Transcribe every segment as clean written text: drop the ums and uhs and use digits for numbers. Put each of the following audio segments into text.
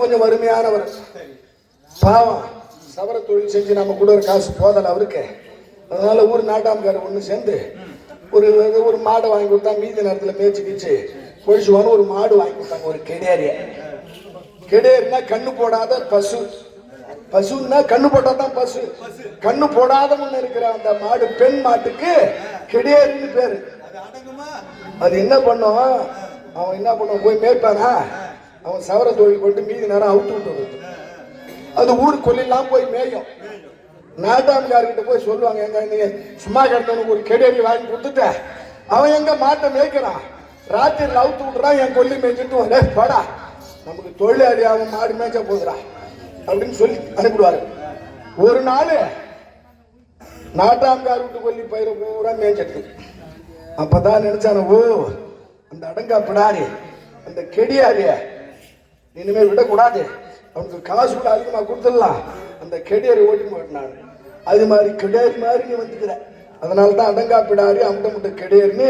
கொஞ்சம் வறுமையானவர். பாவம் சவர தொழில் செஞ்சு நம்ம கூட ஒரு காசு போதல அவருக்கு. அதனால ஊர் நாட்டாம்காரர் ஒன்று சேர்ந்து ஒரு மாடை வாங்கி கொடுத்தா மீதி நேரத்தில் மேய்ச்சி கீச்சு பொழிச்சுவான்னு ஒரு மாடு வாங்கி கொடுத்தாங்க. ஒரு கெடேரிய. கெடேரினா கண்ணு போடாத பசு. பசுன்னா கண்ணு போட்டாதான் பசு. கண்ணு போடாத முன்ன இருக்கிற அந்த மாடு பெண் மாட்டுக்கு கெடேரின்னு பேரு. அது என்ன பண்ணும், அவன் என்ன பண்ணுவான், போய் மேய்ப்பானா, அவன் சவர தொழில் கொண்டு மீதி நேரம் அவுத்து விட்டு அது ஊர் கொல்லாம் போய் மேயும். நாட்டாம்கார்கிட்ட போய் சொல்லுவாங்க, எங்க நீங்க சும்மா கிடந்தவனுக்கு ஒரு கெடேரி வாங்கி கொடுத்துட்ட, அவன் எங்க மாட்டை மேய்க்கிறான், ராத்திரியில் அவுத்து விட்டுறான், என் கொல்லி மேய்ச்சிட்டு வரே படா, நமக்கு தொழிலாளி அவன் மாடு மேய்ச்சா போதுறான் அப்படின்னு சொல்லி அனுப்பிடுவாரு. ஒரு நாள் நாட்டாம்கார் விட்டு கொல்லி பயிரை பூரா மேய்ச்சிட்டு அப்பதான் நினைச்சான, ஓ அந்த அடங்காப்படாரு அந்த கெடியாரிய இனிமே விடக்கூடாது, அவனுக்கு காசு கூட அதிகமாக கொடுத்துடலாம், அந்த கெடியாரி ஓட்டி போட்டான். அது மாதிரி கெடியாரி மாதிரி நீ வந்துக்கிற, அதனால தான் அடங்காப்பிடாரு அமுட்ட முட்டை கெடியாரின்னு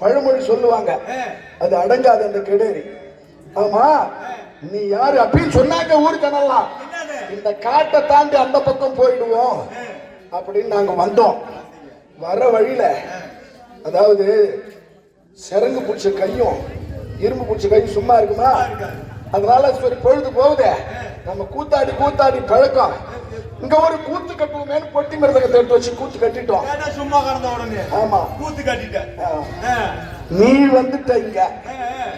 பழமொழி சொல்லுவாங்க. அது அடங்காது அந்த கெடியாரி. ஆமா நீ யாரு அப்படின்னு சொன்னாங்க ஊருக்கு அனலாம், இந்த காட்டை தாண்டி அந்த பக்கம் போயிடுவோம் அப்படின்னு நாங்க வந்தோம். வர வழியில அதாவது சிறங்கு பிடிச்ச கையும் இரும்பு பிடிச்ச கையும் சும்மா இருக்குமா, அதனால சரி பொழுது போகுது, நம்ம கூத்தாடி கூத்தாடி பழக்கம், இங்க ஒரு கூத்து கட்டுவோமேனு பொட்டி மிருதகத்தை எடுத்து வச்சு கூத்து கட்டிட்டோம். சும்மா கடந்த உடனே ஆமா கூத்து கட்டிட்ட. நீ வந்துட்ட இங்க,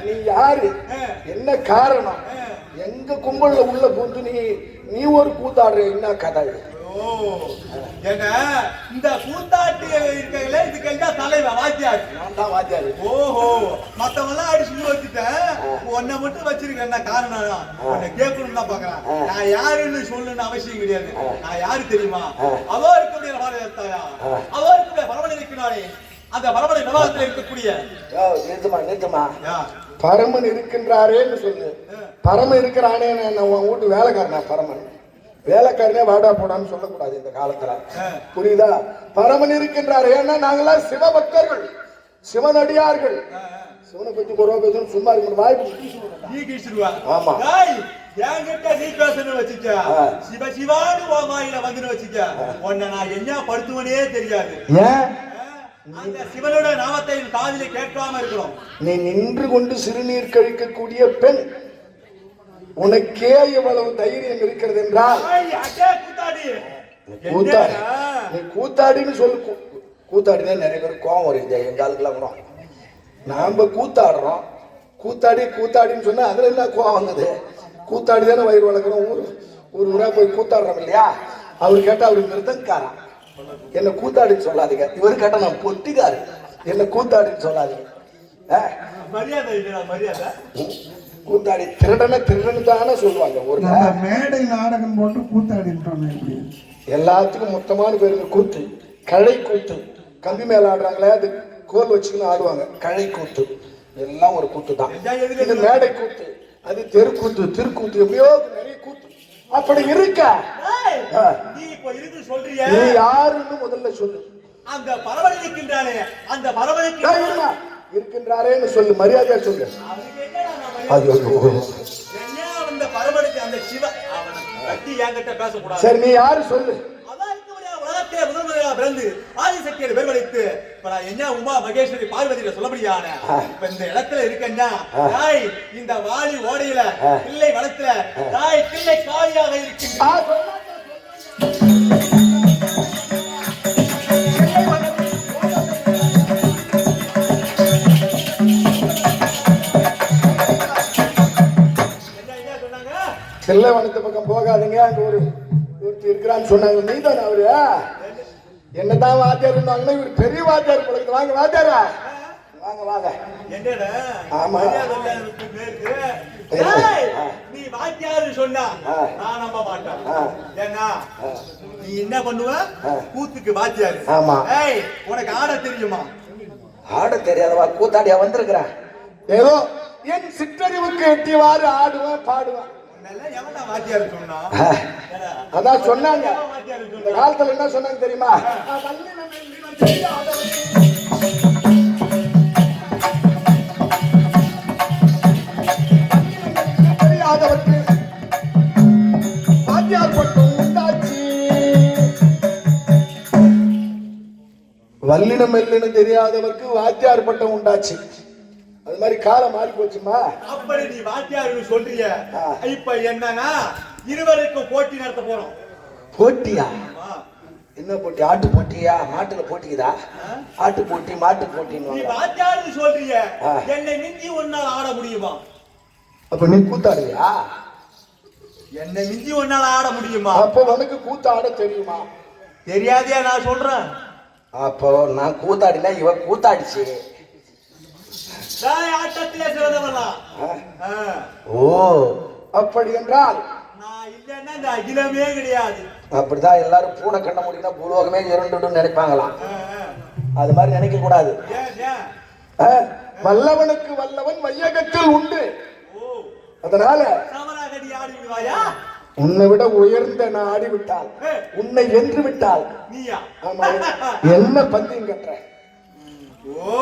நீ யாரு, என்ன காரணம், எங்க கும்பல்ல உள்ள பூந்து நீ ஒரு கூத்தாடுற, என்ன கதை? இந்த கூத்தாட்டி இருக்கையில இதுக்கெல்லாம் தலைவர் வாத்தியாரு, நான் தான் வாத்தியாரு. ஓஹோ, மத்தவெல்லாம் அடிச்சு வச்சுட்டேன், உன்னை மட்டும் வச்சிருக்க என்ன காரணம், உன்னை கேட்கணும்னு தான் பாக்குறேன். நான் யாருன்னு சொல்லணும்னு அவசியம் கிடையாது. நான் யாரு தெரியுமா, அவருக்கு அவருக்கு பரமன் இருக்கிறாரே, அந்த பரமனை விவாதத்தில் இருக்கக்கூடிய பரமன் இருக்கின்றாரேன்னு சொல்லு. பரமன் இருக்கிறானே, உன் வீட்டு வேலைக்காரனா பரமன், வேலைக்காரனே வாடா போடான்னு சொல்லக்கூடாது இந்த காலத்துல, புரியுதா? பரமன் இருக்கின்றார். ஏன்னா நாங்களாம் சிவபக்தர்கள், சிவனடியார்கள். சிவனை பத்தி குறவா பேசணும், சும்மா இருக்கணும், வாய்ப்பு. ஆமா என்கிட்ட நீ பேசணும் வச்சுக்க, சிவ சிவானு வாயில வந்து வச்சுக்க, உன்னை நான் என்ன படுத்துவனே தெரியாது. ஏன் அந்த சிவனோட நாமத்தை காதிலே கேட்காம இருக்கிறோம். நீ நின்று கொண்டு சிறுநீர் கழிக்கக்கூடிய பெண், உனக்கே இவ்வளவு தைரியம் இருக்கிறது என்றால் நீ கூத்தாடின்னு சொல்லு. கூத்தாடினா நிறைய பேர் கோவம் வருது எங்க ஆளுக்கெல்லாம் கூட. நாம கூத்தாடுறோம், கூத்தாடின்னு சொன்னா அதுல என்ன கோவம் வந்தது? கூத்தாடி தானே வயிறு வளர்க்குறோம், ஒரு ஊரா போய் கூத்தாடுறோம் இல்லையா? அவர் கேட்டா அவரு மிருதங்காரன், என்ன கூத்தாடின்னு சொல்லாதீங்க. இவரு கேட்டா நான் பொட்டிக்காரு, என்ன கூத்தாடின்னு சொல்லாதீங்க. மரியாதை கூத்தாடி திருடன்னு தானே சொல்லுவாங்க. ஒரு மேடை நாடகம் போட்டு கூத்தாடி எல்லாத்துக்கும் மொத்தமான பேருங்க கூத்து. கழை கூத்து, கம்பி மேல ஆடுறாங்களே, அது கோல் வச்சுக்கின்னு ஆடுவாங்க, கழை கூத்து. எல்லாம் ஒரு கூத்து தான். இது மேடை கூத்து, அது தெருக்கூத்து, திருக்கூத்து, எப்படியோ நிறைய கூத்து. அப்படி இருக்க நீ யாருன்னு முதல்ல சொல்லு. அந்த பரவல் இருக்கின்றானே, அந்த பரவல் இருக்கின்றாரேன்னு சொல்லு, மரியாதையா சொல்லு. சரி நீ யாரு சொல்லு. உமா மகேஸ்வரி பார்வதியில சொல்லபடியான இந்த இடத்துல இருக்கா, இந்த வாலி ஓடையில பிள்ளை வளத்துல பிள்ளை காலியாக இருக்கின்ற செல்லவனத்து பக்கம் போகாதீங்க, அங்க ஒருத்தர் இருக்கிறான்னு சொன்னாங்க. நீதானே அவரு? என்னதான் வாத்தியார் இருந்தாங்கன்னா இவர் பெரிய வாத்தியார் போல. வாங்க வாத்தியாரா, வாங்க வாங்க. ஆமா நீ வாத்தியாரு சொன்னா நான் நம்ப மாட்டேன். ஏன்னா நீ என்ன பண்ணுவ, கூத்துக்கு வாத்தியாரு. ஆமா, உனக்கு ஆட தெரியுமா? ஆட தெரியாதவா கூத்தாடியா வந்திருக்கிறேன். ஏதோ என் சிற்றறிவுக்கு எட்டியவாறு ஆடுவேன் பாடுவேன். அதான் சொன்னாங்க. இந்த காலத்துல என்ன சொன்னாங்க தெரியுமா? வல்லினம் மெல்லினம் தெரியாதவருக்கு வாத்தியார் பட்டம் உண்டாச்சு. அது மாதிரி காலம் மாறி போச்சுமா. அப்படி நீ வாத்தியார் சொல்றிய. ஆ. இப்ப என்னன்னா இருவருக்கும் போட்டி நடத்த போறோம். போட்டியா? ஆமா. என்ன போட்டி? ஆட்டு போட்டியா? மாட்டுல போட்டிக்குதா? ஆட்டு போட்டி மாட்டு நீ போட்டின்னு வாத்தியார் சொல்றிய. ஆ. என்னை மிஞ்சி ஒன்னால ஆட முடியுமா? அப்ப நீ கூத்தாடுவியா? என்னை மிஞ்சி ஒன்னால ஆட முடியுமா? அப்போ உனக்கு கூத்தாட தெரியுமா? தெரியாதையா நான் சொல்றேன். அப்போ நான் கூத்தாடினா இவ கூத்தாடிச்சு. நான் ஆட்டத்திலே சிறந்தவனா? ஆ. ஓ, அப்படி என்றால் நான் இல்லைன்னா இந்த அகிலமே கிடையாது. அப்படிதான் எல்லாரும் பூனை கண்ண முடியும்னா பூலோகமே இரண்டு நினைப்பாங்களாம். அது மாதிரி நினைக்க கூடாது. ஏன், ஏன்? வல்லவனுக்கு வல்லவன் வையகத்தில் உண்டு. ஓ, அதனால சமராகடி ஆடி விடுவாயா? உன்னை விட உயர்ந்த நான் ஆடிவிட்டால், உன்னை வென்று விட்டால், நீயா? ஆமா, என்ன பந்தயம் கட்டுற? ஓ,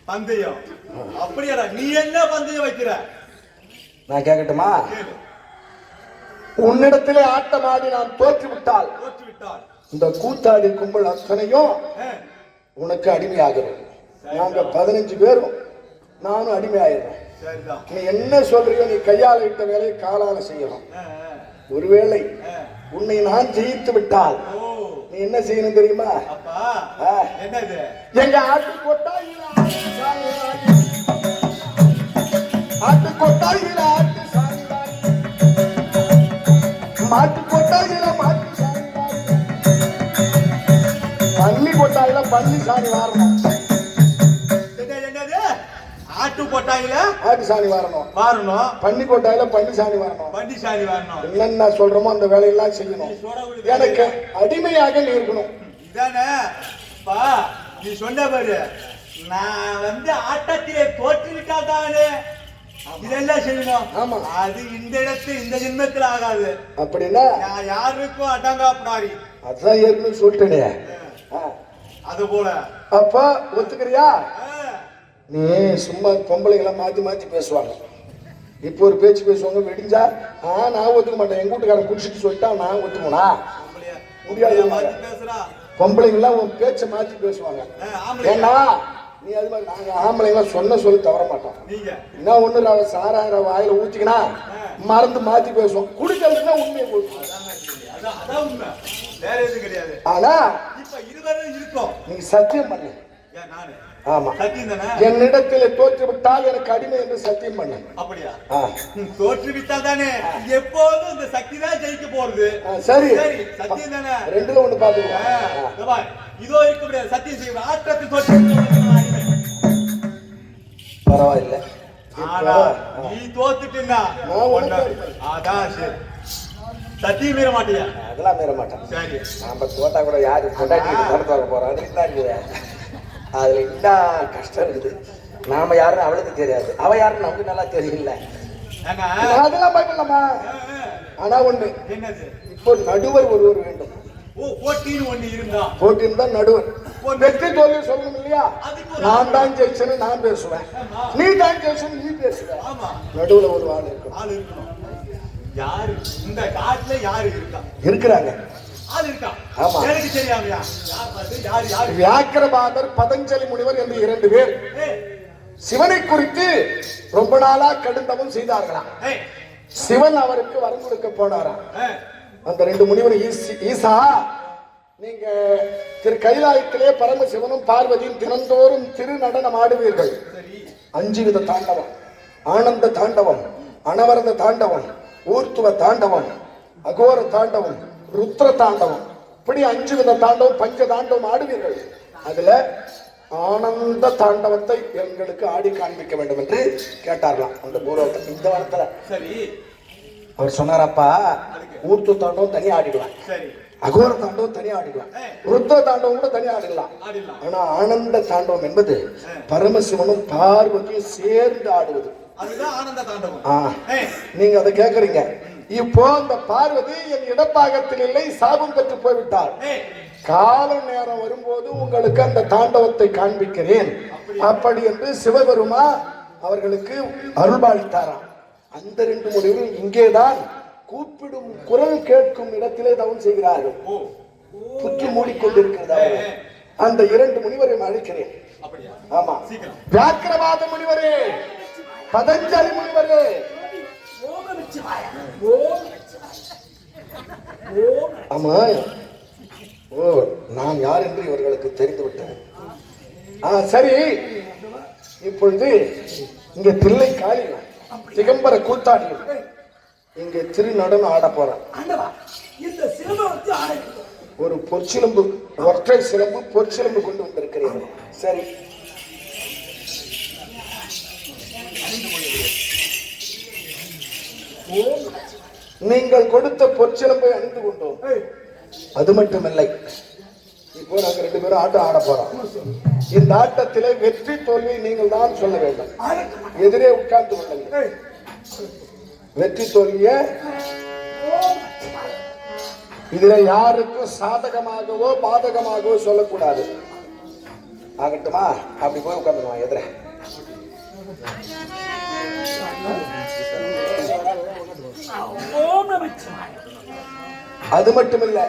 பந்தயம். அப்படியாடா, நீ என்ன பந்தயம் வைக்கிற? நான் கேட்கட்டுமா? கேளு. உன்னிடத்திலே ஆட்டம் ஆடி நான் தோற்று விட்டால் தோற்று விட்டால் இந்த கூத்தாடி கும்பல் அத்தனையும் ஆ, உனக்கு அடிமையாகிறது. நாங்க 15 பேரும் நானும் அடிமையாயிடுறோம். சரிதான். நீ என்ன சொல்றியோ, நீ கையால இட்ட வேலையை காலால செய்யணும். ஆ, ஒருவேளை ஆ. உன்னை நான் ஜெயித்து விட்டால் ஓ, நீ என்ன செய்யணும் தெரியுமா? அப்பா ஆ. என்னது? எங்க ஆட்டு கொட்டாயில ஆட்டு சாணிவாரி, ஆட்டு கொட்டாயில ஆட்டு சாணிவாரி, மாட்டு கொட்டாயில மாட்டு சாணிவாரி, பன்னி கொட்டாயில பன்னி சாணி வாரணும். என்னது? ஆட்டு கொட்டாயில ஆட்டு சாணி வாரணும், வாரணும், பன்னி கொட்டாயில பன்னி சாணி வாரணும். வண்டி சாணி வாரணும். என்னென்ன சொல்றோமோ அந்த வேலையெல்லாம் செய்யணும். எனக்கு அடிமையாக நீ இருக்கணும். இதானே பா நீ சொன்ன பாரு. நான் ஆட்டத்திலே தோற்றுவிட்டா தானே இதெல்லாம் செய்யணும். ஆமா. அது இந்த இடத்துல இந்த ஜென்மத்தில் ஆகாது. அப்படின்னா நான் யாருக்கும் அடங்காப்படாரி. அதான் ஏற்கனவே சொல்லிட்டேனே. அது போல அப்ப ஒத்துக்கிறியா? நீ சும்மா பொம்பளைகளை மாத்தி மாத்தி பேசுவாங்க. இப்போ ஒரு பேச்சு பேசுவாங்க, வெடிஞ்சா நான் ஒத்துக்க மாட்டேன், எங்க வீட்டுக்காரன் குடிச்சிட்டு சொல்லிட்டா நான் ஒத்துக்கணா? முடியாது. பேசுறா பொம்பளைங்கெல்லாம் உன் பேச்சை மாத்தி பேசுவாங்க. ஏன்னா நீ அது மாதிரி நாங்க ஆம்பளைங்களாம் சொன்ன சொல்லி தவற மாட்டோம். நீங்க என்ன ஒண்ணு சாராயிர வாயில ஊத்திக்கினா மறந்து மாத்தி பேசுவோம். குடிக்கிறதுனா உண்மையை போச்சு. அதான் உண்மை, வேற எதுவும் கிடையாது. ஆனா இப்ப இருவரும் இருக்கோம். நீ சத்தியம் பண்ணு. ஏன் நானு? ஆமா, சத்தியம் தானே. என்னிடத்திலே தோற்று விட்டால் எனக்கு அடிமை என்று சத்தியம் பண்ணு. அப்படியா? ஆ. தோற்றுவித்தால் தானே எப்போதும் இந்த சக்தி தான் ஜெயிக்க போறது. சரி, சரி, சத்தியம் தானே. ரெண்டுல ஒண்ணு பாத்துக்கலாம். இதோ இருக்க முடியாது. சத்தியம் செய்ய ஆட்டத்தை தோற்று பரவாயில்ல. ஆனா நீ தோத்துட்டீங்கன்னா அதான் சரி. சத்தியம் மீற மாட்டியா? அதெல்லாம் மீற மாட்டேன். சரி, நாம தோட்டா கூட யாரு நடத்த போறோம். அதுல என்ன கஷ்டம் இருக்குது. நாம யாருன்னு அவளுக்கு தெரியாது, அவ யாருன்னு நமக்கு நல்லா தெரியல. அதெல்லாம் பார்க்கலாமா? ஆனா ஒண்ணு, என்னது? இப்போ நடுவர் ஒருவர் வேண்டும். ஓ, போட்டின்னு ஒண்ணு இருந்தா போட்டின்னு தான் நடுவர். வெற்றி தோல்வி சொல்லணும் இல்லையா? நான் தான் ஜெயிச்சேன்னு நான் பேசுவேன், நீ தான் ஜெயிச்சேன்னு நீ பேசுவேன். ஆமா, நடுவுல ஒரு ஆள் இருக்கணும். ஆள் இருக்கணும். யாரு இந்த காட்டுல யாரு இருக்கா? இருக்கிறாங்க. ஆள் இருக்கா? ஆமா. எனக்கு தெரியாமையா? யார் யார்? வியாக்கிரபாதர், பதஞ்சலி முனிவர் என்று 2 பேர் சிவனை குறித்து ரொம்ப நாளா கடுந்தவம் செய்தார்களாம். சிவன் அவருக்கு வரம் கொடுக்க போனாராம். அந்த 2 முனிவர், ஈசா, நீங்க திரு கைலாயத்திலே பரமசிவனும் பார்வதியும் தினந்தோறும் திரு நடனம் ஆடுவீர்கள். 5 வித தாண்டவம்: ஆனந்த தாண்டவம், அனவரத தாண்டவம், ஊர்த்துவ தாண்டவம், அகோர தாண்டவம், ருத்ர தாண்டவம். இப்படி 5 வித தாண்டவம், பஞ்ச தாண்டவம் ஆடுவீர்கள். அதுல ஆனந்த தாண்டவத்தை எங்களுக்கு ஆடி காண்பிக்க வேண்டும் என்று கேட்டார்களாம் அந்த பூர்வத்தில். இந்த வாரத்துல சரி அவர் சொன்னாரப்பா, ஊர்த்து தாண்டவம் தனியா ஆடிடுவான், அகோர தாண்டவம் தனியா ஆடிடுவான், ருத்ர தாண்டவம் கூட தனியா ஆடிடலாம். ஆனா ஆனந்த தாண்டவம் என்பது பரமசிவனும் பார்வதியும் சேர்ந்து ஆடுவது. அதுதான் ஆனந்த தாண்டவம். நீங்க அதை கேக்குறீங்க. இப்போ அந்த பார்வதி என் இடப்பாகத்தில் இல்லை, சாபம் பெற்று போய்விட்டார். கால நேரம் வரும்போது உங்களுக்கு அந்த தாண்டவத்தை காண்பிக்கிறேன் அப்படி என்று சிவபெருமா அவர்களுக்கு அருள்பாலித்தாராம். அந்த 2 முனிவரும் இங்கேதான் கூப்பிடும் குரல் கேட்கும் இடத்திலே தவம் செய்கிறார்கள். புற்று மூடிக்கொண்டிருக்கிறது. அந்த 2 முனிவரையும் அழைக்கிறேன். அப்படியா? ஆமா, சீக்கிரம். வியாக்கிரவாத முனிவரே, பதஞ்சலி முனிவரே, ஆமா. ஓ, நான் யார் என்று இவர்களுக்கு தெரிந்து விட்டேன். சரி, இப்பொழுது இங்க தில்லை காளியும் திகம்பர கூத்தாடியும் இங்க திரு நடனம் ஆட போறேன். ஒரு பொற்சிலம்பு, ஒற்றை சிலம்பு, பொற்சிலம்பு கொண்டு வந்திருக்கிறேன். சரி, நீங்கள் கொடுத்த பொற்சிலம்பை அணிந்து கொண்டோம். அது மட்டுமில்லை, இப்போ நாங்க 2 பேரும் ஆட்டம் ஆட போறோம். இந்த ஆட்டத்திலே வெற்றி தோல்வி நீங்கள் தான் சொல்ல வேண்டும். எதிரே உட்கார்ந்து கொள்ளுங்கள். வெற்றி தோல்விய இதுல யாருக்கும் சாதகமாகவோ பாதகமாகவோ சொல்லக்கூடாது. ஆகட்டுமா? அப்படி போய் உட்கார்ந்துருவான் எதிர. அது மட்டுமில்ல,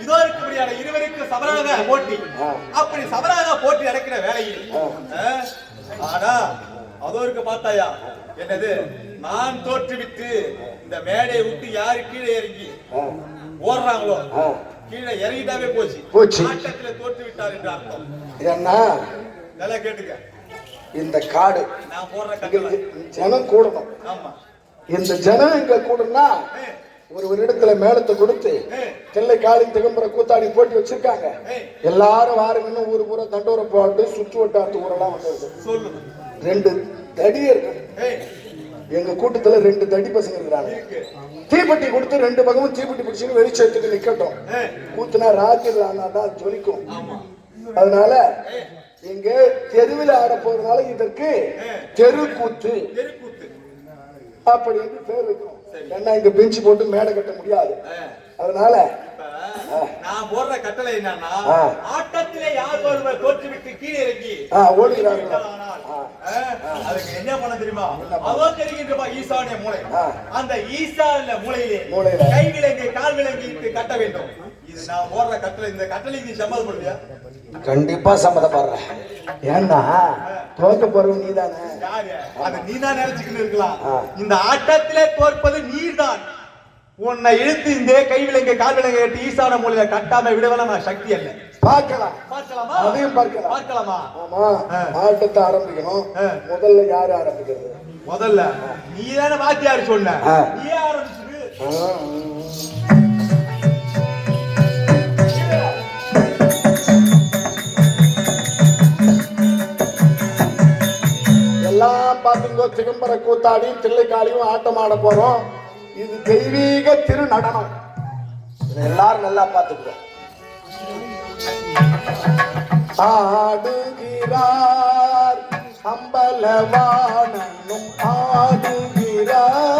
இதோ இருக்கபடியான இருவருக்கு சமராக போட்டி. அப்படி சமராக போட்டி நடக்கிற வேளையில் ஆனா அதோ இருக்க பார்த்தாயா, என்னது, நான் தோற்றுவிட்டு இந்த மேடையை விட்டு யாரு கீழே இறங்கி ஓடுறாங்களோ, கீழே இறங்கிட்டாவே போச்சு, ஆட்டத்துல தோற்று விட்டார் என்று அர்த்தம். என்ன நல்லா கேட்டுக்க. இந்த காடு நான் போடுற கட்டளை ஜனம் கூடணும். ஆமா, இந்த ஜனம் இங்க கூடனா ஒரு இடத்துல மேளத்தை கொடுத்து தில்லை காளி திகம்பர கூத்தாடி போட்டி வச்சிருக்காங்க. எல்லாரும் வாருங்கன்னு ஊரு பூரா தண்டோர போட்டு சுற்று வட்டாரத்து ஊரெல்லாம் வந்து சொல்லுங்க. 2 தடியர்கள் எங்க கூட்டத்துல 2 தடி பசங்க இருக்கிறாங்க. தீப்பெட்டி கொடுத்து 2 பக்கமும் தீப்பெட்டி பிடிச்சுன்னு வெளிச்சத்துக்கு நிக்கட்டும். கூத்துனா ராத்திரி ஆனாதான் ஜொலிக்கும். அதனால இங்க தெருவில் ஆட போறதுனால இதற்கு தெரு கூத்து அப்படி என்று பேர் வைக்கும். ஏன்னா இங்க பெஞ்சு போட்டு மேடை கட்ட முடியாது. அதனால நான் போடுற கட்டளை என்னன்னா, ஆட்டத்திலே யார் ஒருவர் தோற்றுவிட்டு கீழே இறங்கி ஓடுகிறார்கள், அதுக்கு என்ன பண்ண தெரியுமா? அதோ தெரிகின்றப்பா ஈசானிய மூளை. அந்த ஈசானிய மூளையிலே கை விலங்கு கால் விலங்கு கட்ட வேண்டும். இது நான் போடுற கட்டளை. இந்த கட்டளைக்கு நீ சம்மதப்படுவியா? கண்டிப்பா சம்மதப்படுறேன். ஏன்னா தோற்க போறவன் நீதானே. அது நீதான் நினைச்சுக்கிட்டு இருக்கலாம். இந்த ஆட்டத்திலே தோற்பது நீதான். உன்னை இழுத்து இந்த கை விலங்கு கால் விலங்கு கட்டி ஈசான மூலையில கட்டாம விடவெல்லாம் நான் சக்தி அல்ல. பார்க்கலாமா? அதையும் பார்க்கலாமா? ஆமா, ஆட்டத்தை ஆரம்பிக்கணும். முதல்ல யாரு ஆரம்பிக்கிறது? முதல்ல நீ தானே வாத்தியார் சொன்ன, நீ ஆரம்பிச்சு. எல்லாம் பாத்துங்கோ, திகம்பர கூத்தாடி தில்லை காளியும் ஆட்டம் ஆட போறோம். இது தெய்வீக திரு நடனம். எல்லாரும் நல்லா பாத்துக்கிறோம். ஆடுகிறார் அம்பலவாணனும் ஆடுகிறார்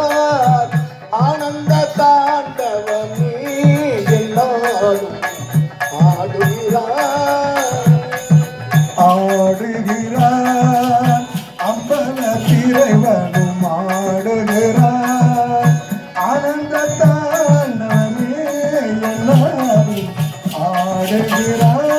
ஆனந்த தாண்டவமே எல்லாரும் ஆடுகிறார். ஆடுகிறார் அம்பல திரைவனும் ஆடுகிறார் ஆனந்த தாண்டவமே எல்லாரும் ஆடுகிறார்.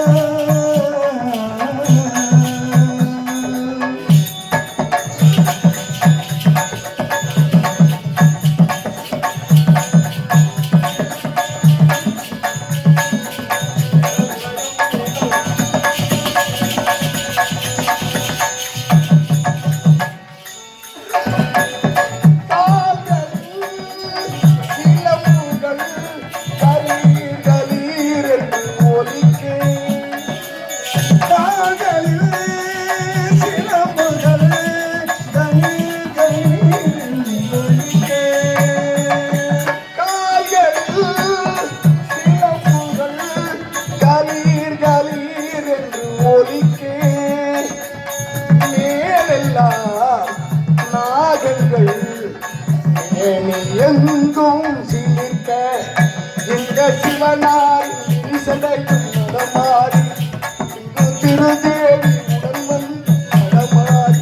எங்கும் சிலிர்க்க இந்த சிவனாய் சடையும் நடமாடி திருதேவி உடன் வந்து நடமாடி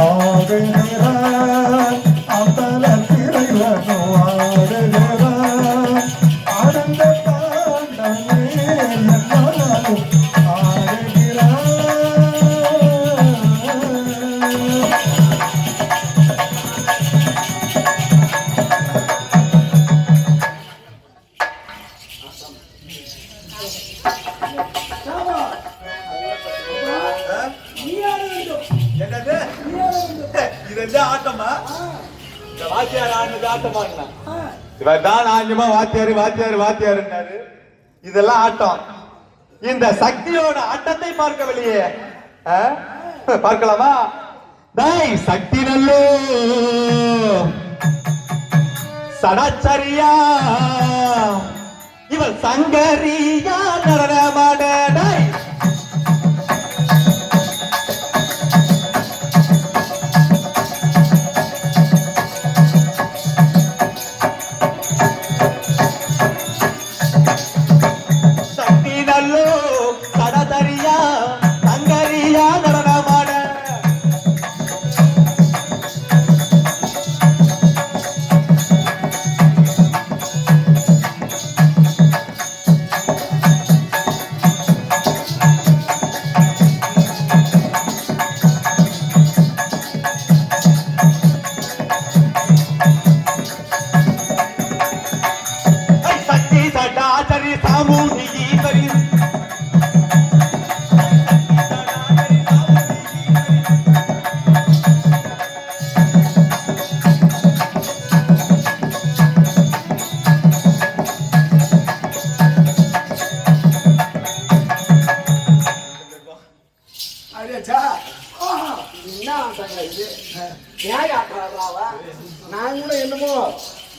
ஆடுகிறார் அம்பல திரைவனும் ஆடுகிறார் ஆனந்த ஆட்டமா என்ன இவர் தான் ஆஞ்சமா வாத்தியாரு வாத்தியாரு வாத்தியாருன்னாரு. இதெல்லாம் ஆட்டம். இந்த சக்தியோட ஆட்டத்தை பார்க்கவில்லையே. பார்க்கலாமா? தாய் சக்தி நல்லோ சடாச்சரியா இவள் சங்கரியா நடனமாட. தாய் சக்தி நல்லோ சடாச்சரியா சங்கரியா நடனமாட. சக்தி சடாச்சரி சாமூஹி ஈஸ்வரி அடேச்சா, என்ன ஆட்டங்க இது? ஏன் ஆட்டுறாவா? நான் கூட என்னமோ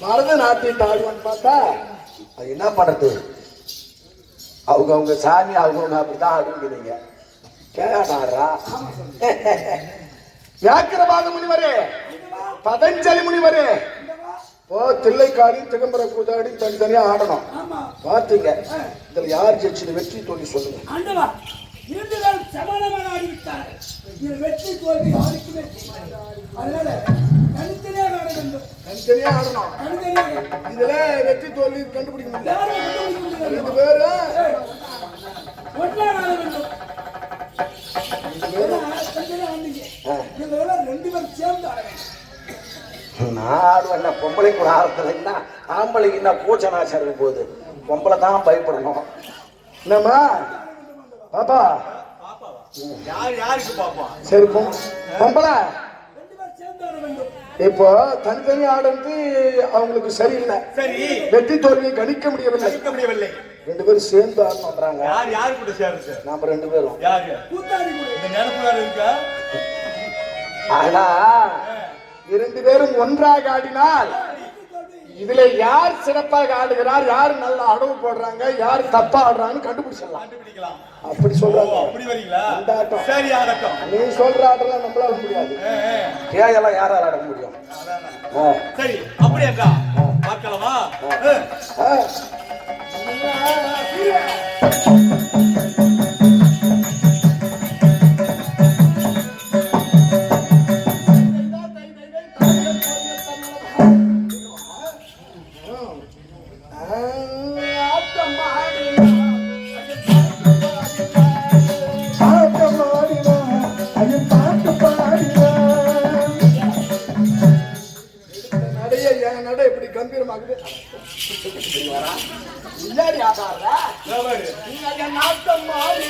பரதநாட்டியத்தை ஆடுவான்னு பார்த்தா அது என்ன பண்றது? அவங்க சாமி அவங்க அப்படித்தான் ஆடுங்கிறீங்க. கேட்டாட்டா ஆடுறா. வியாக்கிரபாத முனிவரே, பதஞ்சலி முனிவரே, ஓ தில்லைக்காடி திகம்பர கூதாடி தனித்தனியா ஆடணும். பாத்தீங்க, இதுல யார் ஜெயிச்சு வெற்றி தோல்வி சொல்லுங்க. ஆண்டவா, இரண்டு பேரும் சமானமாக ஆடிவிட்டார்கள். இது வெற்றி தோல்வி யாருக்குமே தெரியாது. அதனால தனித்தனியாக ஆட வேண்டும். தனித்தனியா ஆடணும். தனித்தனியாக இதுல வெற்றி தோல்வி கண்டுபிடிக்க முடியல. யாரும் கண்டுபிடிக்க முடியாது. ரெண்டு பேரும் ஒன்றாக ஆட வேண்டும். தனித்தனியாக ஆடுங்க. இதெல்லாம் ரெண்டு பேரும் சேர்ந்து ஆட வேண்டும். நான் ஆடுவேன். பொம்பளை கூட ஆடுறதுன்னா ஆம்பளைக்கு என்ன கூச்சனாச்சாரம் போகுது. பொம்பளை தான் பயப்படணும். என்னம்மா பாப்பா? யார் யாருக்கு பாப்பா? சரி பொம்பளை ரெண்டு பேரும் சேர்ந்து ஆட வேண்டும். இப்போ தனித்தனி ஆடுறது அவங்களுக்கு சரியில்லை. சரி, வெற்றி தோல்வியை கணிக்க முடியவில்லை. கணிக்க முடியவில்லை. ரெண்டு பேரும் சேர்ந்து ஆடணுன்றாங்க. யார் யாரு கூட சேர்ந்து? நாம ரெண்டு பேரும். யாரு? கூத்தாடி கூட இந்த நினைப்பு வேற இருக்கா? ஆனா இரண்டு பேரும் ஒன்றாக ஆடினால் இதுல யார் சிறப்பாக ஆடுகிறார், யார் நல்லா அடவு போடுறாங்க, யார் தப்பா ஆடுறான்னு கண்டுபிடிச்சிடலாம். கண்டுபிடிக்கலாம். அப்படி ஓ, சொல்றாங்க. அப்படி வரீங்களா? அந்த ஆட்டம். சரி, ஆகட்டும். நீ சொல்ற ஆட்டெல்லாம் நம்மளால முடியாது. ஏயெல்லாம் யாரால ஆட முடியும்? சரி, அப்படியாக்கா பார்க்கலாமா? நடை எப்படி கம்பீரமாகுது. முன்னாடி ஆடாதா? நீங்க நாட்டம் மாறி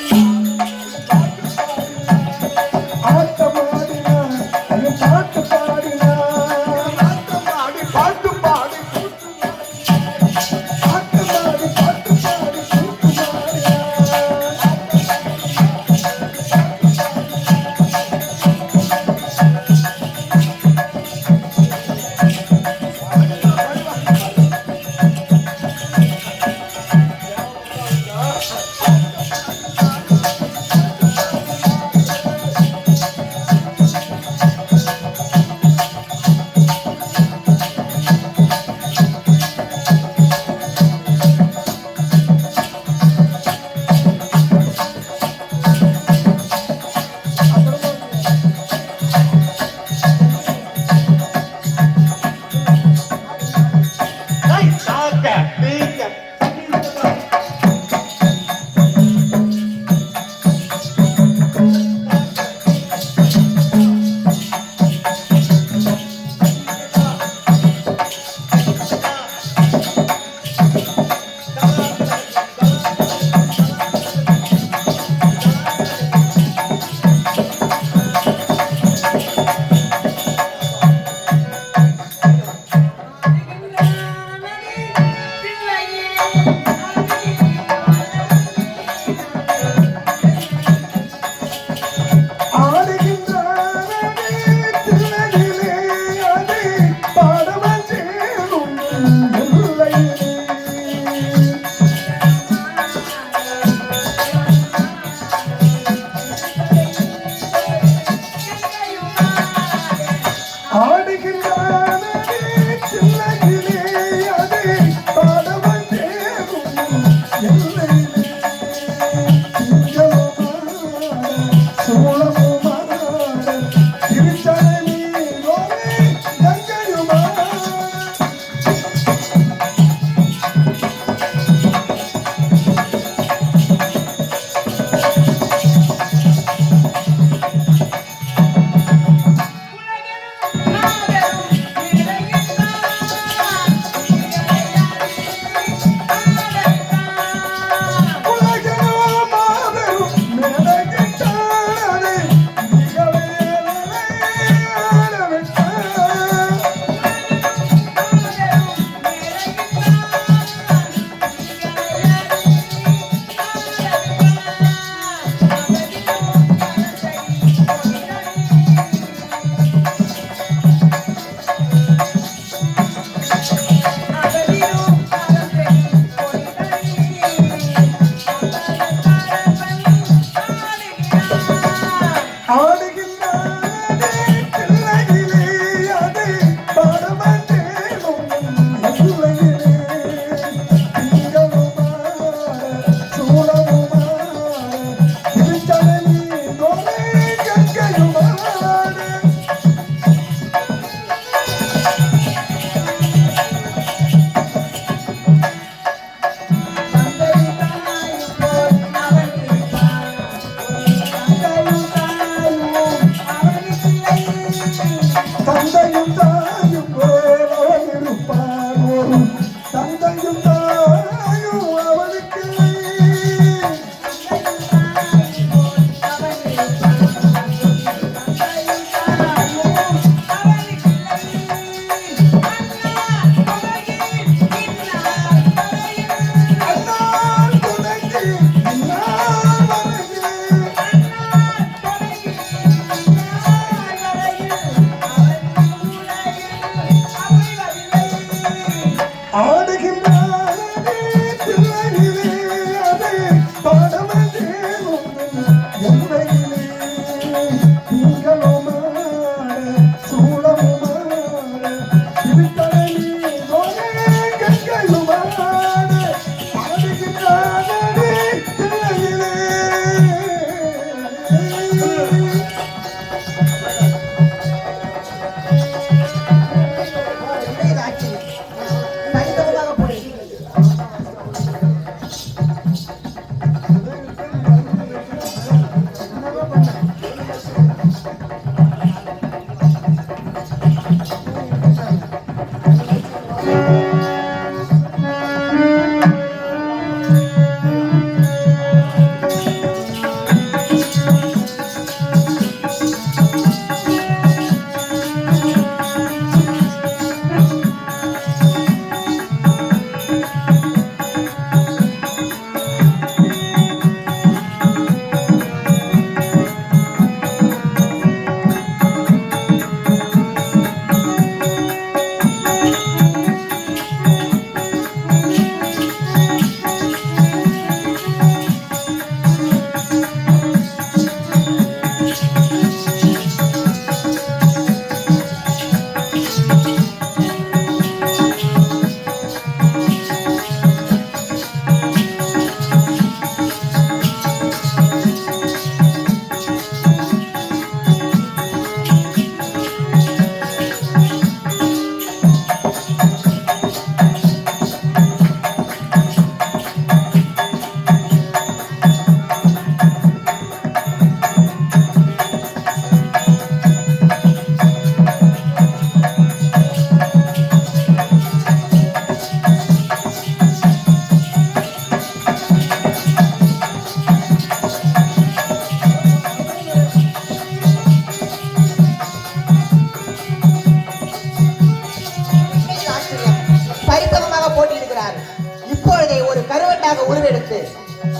இப்பொழுதே ஒரு கருவட்டாக உருவெடுத்து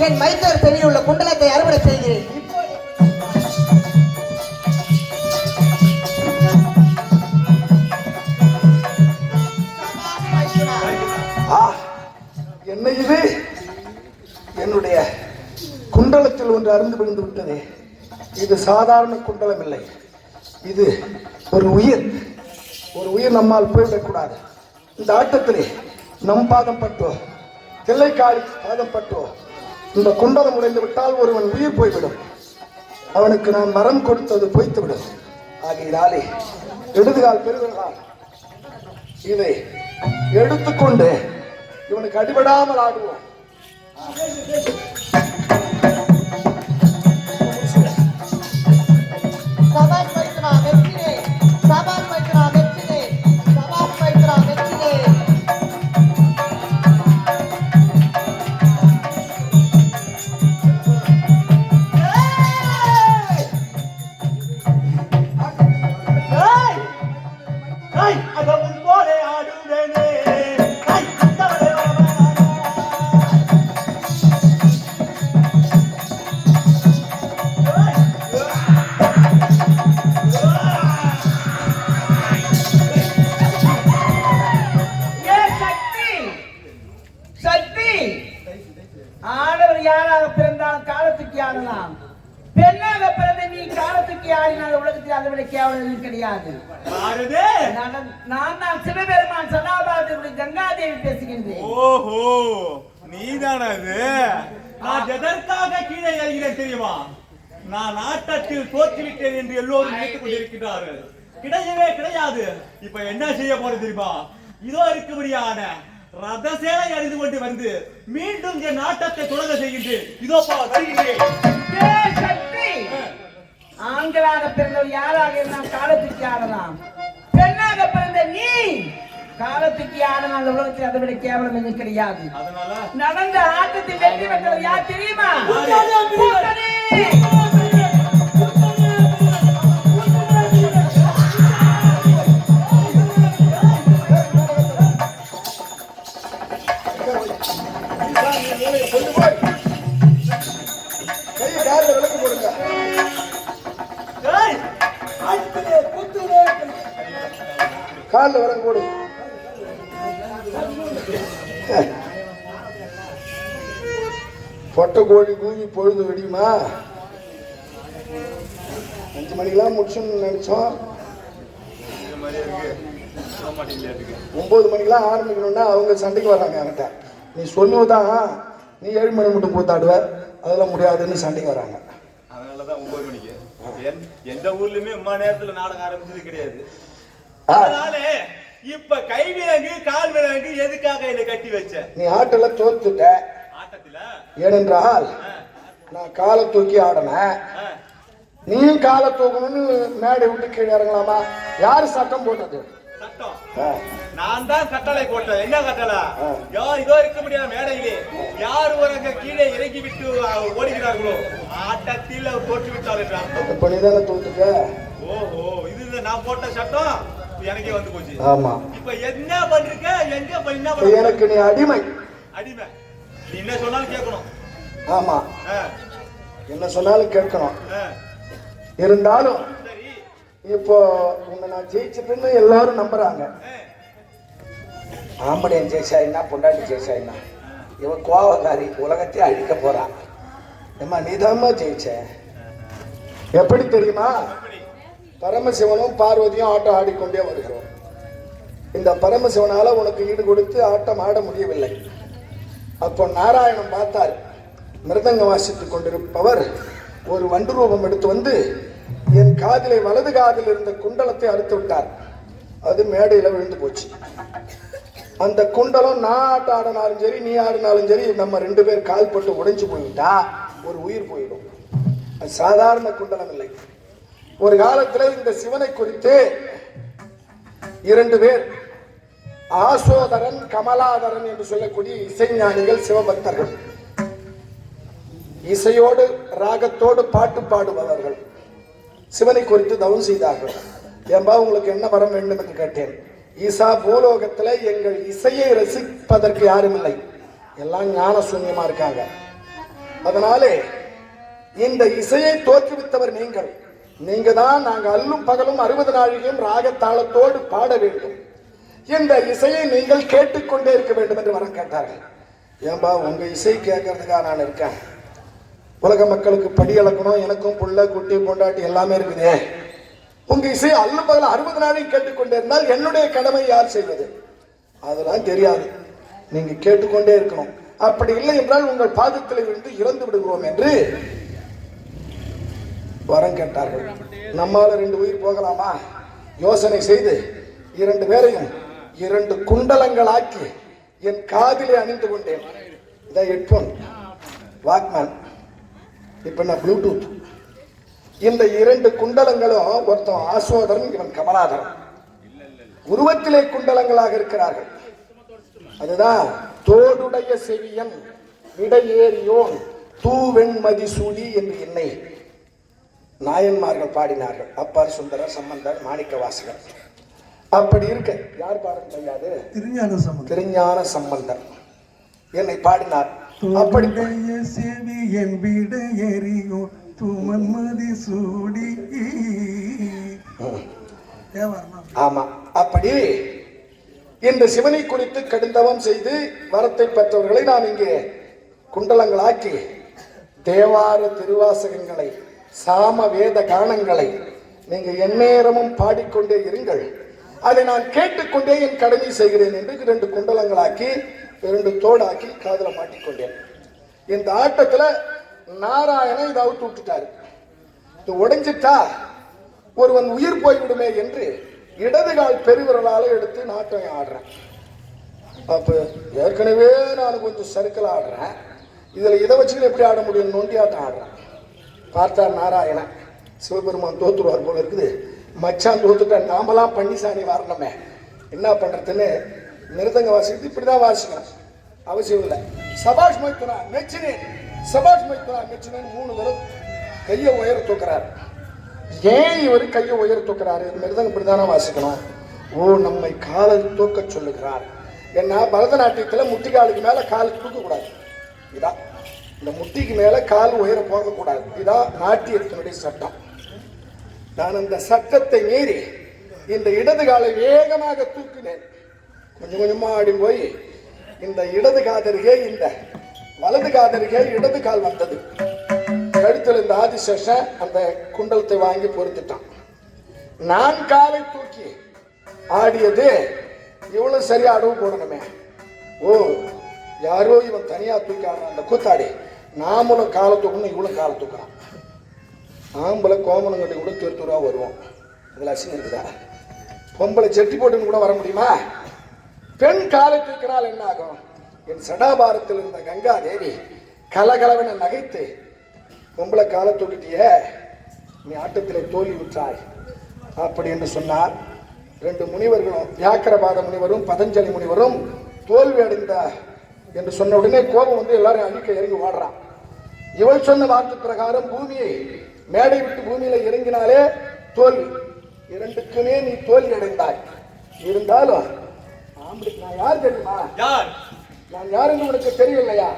என் மைத்தர் செவியில் உள்ள குண்டலத்தை அறுவடை செய்கிறேன். என்ன இது? என்னுடைய குண்டலத்தில் ஒன்று அருந்து விழுந்து விட்டது. இது சாதாரண குண்டலம் இல்லை, இது ஒரு உயிர். ஒரு உயிர் நம்மால் போய்விடக்கூடாது. இந்த ஆட்டத்திலே நம் பாதம் பட்டோ தில்லைக்காளி பாதம் பட்டோ இந்த குண்டலம் உடைந்து விட்டால் ஒருவன் உயிர் போய்விடும். அவனுக்கு நான் மரம் கொடுத்தது பொய்த்துவிடும். ஆகையினாலே இடதுகால் பெருவிரலால் இதை எடுத்துக்கொண்டு இவனுக்கு அடிபடாமல் ஆடுவோம். சபாஷ் மைத்ரா வெற்றிலே, சபாஷ் மைத்ரா வெற்றிலே, சபாஷ் மைத்ரா வெற்றிலே. ஆடவர் யாராக பிறந்தாலும் காலத்துக்கு ஆடலாம். பெண்ணாக பிறந்த நீ காலத்துக்கு ஆடினால் உலகத்தில் அதை விட கேவலம் கிடையாது. நான் சிவபெருமான் சதாபாரதி கங்காதேவி பேசுகின்றேன். ஓஹோ, நீதான அது? நான் எதற்காக கீழே இறங்கிறேன் தெரியுமா? நான் ஆட்டத்தில் தோற்றுவிட்டேன் என்று எல்லோரும் நினைத்துக் கொண்டிருக்கிறார்கள். கிடையவே கிடையாது. இப்ப என்ன செய்ய போறது தெரியுமா? இதோ இருக்கும்படியான ரத சேலை அணிந்து கொண்டு வந்து மீண்டும் என் ஆட்டத்தை தொடங்க செய்கின்றேன். இதோ ஆண்களாக பிறந்தவர் யாராக இருந்தால் காலத்துக்கு ஆடலாம். பெண்ணாக பிறந்த நீ காலத்துக்கு ஆடனால் உலகத்தில் அதை விட கேவலம் எதுவும் கிடையாது. நடந்த ஆட்டத்தில் வெற்றி பெற்றவர் யார் தெரியுமா? காலில் வர போடு. பொட்டை கோழி கூவி பொழுது விடியுமா? 5 மணிக்கெல்லாம் முடிச்சுன்னு நினைச்சோம். 9 மணிக்கெல்லாம் ஆரம்பிக்கணும்னா அவங்க சண்டைக்கு வர்றாங்க என்கிட்ட. நீ சொல்லுவதான் நீ 7 மணி மட்டும் கூத்தாடுவ, அதெல்லாம் முடியாதுன்னு சண்டைக்கு வராங்க. அதனாலதான் 9 மணிக்கு எந்த ஊர்லயுமே இம்மா நேரத்துல நாடகம் ஆரம்பிச்சது கிடையாது. அதனால இப்ப கை விலங்கு கால் விலங்கு எதுக்காக என்னை கட்டி வச்ச? நீ ஆட்டல தோத்துட்ட. ஆட்டத்துல ஏனென்றால் நான் காலை தூக்கி ஆடினேன், நீயும் காலை தூக்கணும்னு மேடை விட்டு கீழே இறங்கலாமா? யாரு சட்டம் போட்டது? சட்டம் நான் தான் கட்டளை போட்டேன். என்ன கட்டளை? யார் இதோ இருக்க முடியாத மேடையிலே யார் ஒருங்க கீழே இறங்கி விட்டு ஓடுகிறார்களோ ஆட்டத்தில் தோற்று விட்டார் என்றார். இப்ப நீதானே தோத்துக்க. ஓஹோ, இது நான் போட்ட சட்டம் எனக்கே வந்து போச்சு. ஆமா, இப்ப என்ன பண்றீங்க? எங்க என்ன எனக்கு நீ அடிமை. அடிமை? நீ என்ன சொன்னாலும் கேட்கணும். ஆமா, என்ன சொன்னாலும் கேட்கணும். இருந்தாலும் இப்போ உன்னை நான் ஜெயிச்சிட்டேன்னு எல்லாரும் நம்புறாங்க. ஆம்படையன் ஜெயிச்சா என்ன, பொண்டாட்டி ஜெயிச்சா என்ன? இவன் கோவக்காரி, உலகத்தையே அழிக்க போறான். ஏமா நீதாம்மா ஜெயிச்ச. எப்படி தெரியுமா? பரமசிவனும் பார்வதியும் ஆட்டம் ஆடிக்கொண்டே வருகிறோம். இந்த பரமசிவனால உனக்கு ஈடு கொடுத்து ஆட்டம் ஆட முடியவில்லை. அப்போ நாராயணன் பார்த்தார். மிருதங்க வாசித்துக் கொண்டிருப்பவர் ஒரு வண்டு ரூபம் எடுத்து வந்து என் காதிலே வலது காதில் இருந்த குண்டலத்தை அறுத்து விட்டார். அது மேடையில விழுந்து போச்சு. அந்த குண்டலம் நான் ஆட்டம் ஆடினாலும் சரி, நீ ஆடினாலும் சரி, நம்ம 2 பேர் கால் பட்டு உடைஞ்சு போயிட்டா ஒரு உயிர் போயிடும். அது சாதாரண குண்டலம் இல்லை. ஒரு காலத்துல இந்த சிவனை குறித்து 2 பேர், ஆசோதரன் கமலாதரன் என்று சொல்லக்கூடிய இசைஞானிகள், சிவபக்தர்கள், இசையோடு ராகத்தோடு பாட்டு பாடுபவர்கள் சிவனை குறித்து தவம் செய்தார்கள். ஏன்பா உங்களுக்கு என்ன வரம் வேண்டும் என்று கேட்டேன். ஈசா, பூலோகத்துல எங்கள் இசையை ரசிப்பதற்கு யாரும் இல்லை, எல்லாம் ஞான சூன்யமா இருக்காங்க. அதனாலே இந்த இசையை தோற்றுவித்தவர் நீங்கள். நீங்க தான் நாங்க அல்லும் பகலும் 60 நாழிகையும் ராகத்தாளத்தோடு பாட வேண்டும். இந்த இசையை நீங்கள் கேட்டுக்கொண்டே இருக்க வேண்டும் என்று வரம் கேட்டார்கள். ஏன்பா உங்க இசை கேட்கறதுக்காக நான் இருக்கேன். உலக மக்களுக்கு படி அளக்கணும், எனக்கும் புள்ள குட்டி பொண்டாட்டி எல்லாமே இருக்குதே. உங்க இசையை அல்லும் பகலும் 60 நாளையும் கேட்டுக்கொண்டே இருந்தால் என்னுடைய கடமை யார் செய்வது? அதெல்லாம் தெரியாது. நீங்க கேட்டுக்கொண்டே இருக்கணும். அப்படி இல்லை என்றால் உங்கள் பாதத்தில் இருந்து இறந்து விடுகிறோம் என்று வரம் கேட்டார்கள். நம்மால 2 உயிர் போகலாமா? யோசனை செய்து 2 பேரையும் 2 குண்டலங்களாக்கி என் காதிலே அணிந்து கொண்டேன். இதான் ஹெட்போன், வாக்மேன், இப்ப நான் ப்ளூடூத். இந்த 2 குண்டலங்களும் ஒருத்தன் ஆசோதரன், இவன் கமலாதரன். உருவத்திலே குண்டலங்களாக இருக்கிறார்கள். அதுதான் தோடுடைய செவியன் விடையேறியோன் தூவெண்மதி சூடி என்று என்னை நாயன்மார்கள் பாடினார்கள். அப்பர், சுந்தரர், சம்பந்தர், மாணிக்க வாசகர். அப்படி இருக்க யார் பாடல் தெரியாது? திருஞான சம்பந்தர் என்னை பாடினார். அப்படி செவியன் விடையேறியோன் தூவெண்மதி சூடி. ஆமா, அப்படி இந்த சிவனை குறித்து கடுந்தவம் செய்து வரத்தை பெற்றவர்களை நான் இங்கே குண்டலங்களாக்கி தேவார திருவாசகங்களை, சாம வேத கானங்களை நீங்க எந்நேரமும் பாடிக்கொண்டே இருங்கள். அதை நான் கேட்டுக்கொண்டே என் கடமை செய்கிறேன் என்று 2 குண்டலங்களாக்கி 2 தோடாக்கி காதல மாட்டிக்கொண்டேன். இந்த ஆட்டத்துல நாராயணன் இதை அவுத்து விட்டுட்டாரு. இது உடைஞ்சிட்டா ஒருவன் உயிர் போய்விடுமே என்று இடது கால் பெருவிரலால எடுத்து நாட்டம் ஆடுறேன். அப்ப ஏற்கனவே நான் கொஞ்சம் சறுக்கல் ஆடுறேன், இதுல இதை வச்சுக்கிட்டு எப்படி ஆட முடியும்? நொண்டி ஆட்டம் ஆடுறேன். பார்த்தார் நாராயணன், சிவபெருமான் தோத்துருவார் போல இருக்குது, மச்சான் தோத்துட்டா நாமெல்லாம் பன்னிசாணி வரணுமே, என்ன பண்றதுன்னு மிருதங்க வாசிக்கிறது இப்படிதான் வாசிக்கணும், அவசியம் இல்லை. சபாஷ் மைத்துனா மெச்சினேன், சபாஷ் மைத்துனா மெச்சினேன் 3 தடவை கையை உயர தூக்குறாரு. ஏன் இவர் கையை உயர தூக்குறாரு? மிருதங்க இப்படிதானே வாசிக்கணும். ஓ, நம்மை காலை தூக்க சொல்லுகிறார். என்ன பரதநாட்டியத்தில் முட்டிக்காலுக்கு மேல கால் தூக்கக்கூடாது. இதான் இந்த முட்டிக்கு மேல கால் உயர போகக்கூடாது. இதான் நாட்டியத்தினுடைய சட்டம். நான் அந்த சட்டத்தை மீறி இந்த இடது காலை வேகமாக தூக்கினேன். கொஞ்சம் கொஞ்சமா ஆடி போய் இந்த இடது காதருகே இந்த வலது காதருகே இடது கால் வந்தது. கழுத்தில் இந்த ஆதிசேஷன் அந்த குண்டலத்தை வாங்கி பொறுத்துட்டான். நான் காலை தூக்கி ஆடியது இவ்வளவு சரியா அடவு போடணுமே. ஓ, யாரோ இவன் தனியா தூக்கி ஆடுறான் அந்த கூத்தாடி, நாமளும் காலை தூக்கணும், இவ்வளவு காலை தூக்குறான். ஆம்பளை கோமனங்கிட்ட கூட திருத்தூரா வருவோம், இதுல அசிங்கம் இருக்குதா? பொம்பளை செட்டி போட்டுன்னு கூட வர முடியுமா? பெண் காலை தூக்கினால் என்ன ஆகும்? என் சடாபாரத்தில் இருந்த கங்கா தேவி கலகலவனை நகைத்து, பொம்பளை காலை தூக்கிட்டிய, நீ ஆட்டத்திலே தோல்வி விட்டாய் அப்படி என்று சொன்னார். 2 முனிவர்களும், வியாக்கரபாத முனிவரும் பதஞ்சலி முனிவரும் தோல்வி அடைந்த என்று சொன்ன உடனே கோபம் வந்து எல்லாரும் அழிக்க இறங்கி வாடுறான். இவள் சொன்ன வார்த்தை பிரகாரம் பூமியை மேடை விட்டு பூமியில இறங்கினாலே தோல்வி. 2க்குமே நீ தோல்வி அடைந்தாய். இருந்தாலும் நான் யார் தெரியுமா? நான் யார் என்று உனக்கு தெரியவில்லையா?